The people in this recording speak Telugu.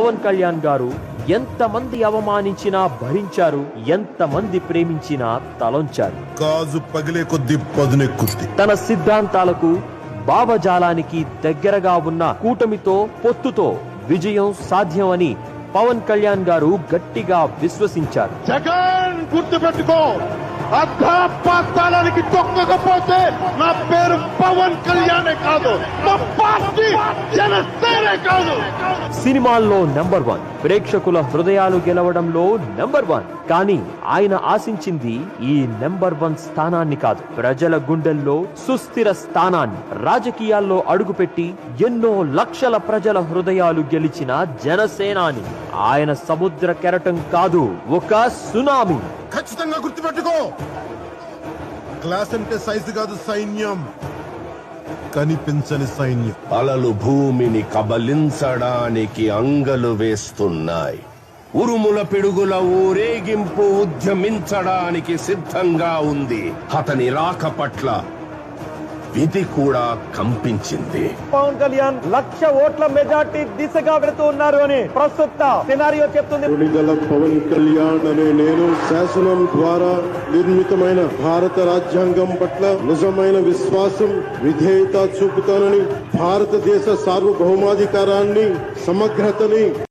పవన్ కళ్యాణ్ గారు ఎంతమంది అవమానించినా భరించారు, ఎంతమంది ప్రేమించినా తలొంచారు. గాజు పగిలే కొద్ది పదునెక్కుద్ది. తన సిద్ధాంతాలకు, భావజాలానికి దగ్గరగా ఉన్న కూటమితో, పొత్తుతో విజయం సాధ్యమని పవన్ కళ్యాణ్ గారు గట్టిగా విశ్వసించారు. జగన్ గుర్తుపెట్టుకో, అర్ధపాతాళానికి తొక్కకపోతే నా పేరు పవన్ కళ్యాణే కాదు, నా పార్టీ జనసేనే కాదు. సినిమాల్లో నెంబర్ 1, ప్రేక్షకుల హృదయాలు గెలవడంలో నెంబర్ 1. కానీ ఆయన ఆశించింది ఈ నెంబర్ 1 స్థానాన్ని కాదు, ప్రజల గుండెల్లో సుస్థిర స్థానాన్ని. రాజకీయాల్లో అడుగుపెట్టి ఎన్నో లక్షల ప్రజల హృదయాలు గెలిచిన జనసేనాని. ఆయన సముద్ర కెరటం కాదు, ఒక సునామీ. ఖచ్చితంగా గుర్తుపెట్టుకో, క్లాస్ అంటే సైజు కాదు, సైన్యం. కనిపించని సైన్యం. అలలు భూమిని కబలించడానికి అంగలు వేస్తున్నాయి. ఉరుముల పిడుగుల ఊరేగింపు ఉద్యమించడానికి సిద్ధంగా ఉంది. అతని రాక పట్ల విధి కూడా కంపించింది. పవన్ కళ్యాణ్ 1,00,000 ఓట్ల మెజార్టీ దిశగా వెళుతూ ఉన్నారు అని ప్రస్తుత సినారియో చెప్తుంది. విడుదల పవన్ కళ్యాణ్ అనే నేను శాసనం ద్వారా నిర్మితమైన భారత రాజ్యాంగం పట్ల నిజమైన విశ్వాసం, విధేయత చూపుతానని, భారతదేశ సార్వభౌమాధికారాన్ని, సమగ్రతని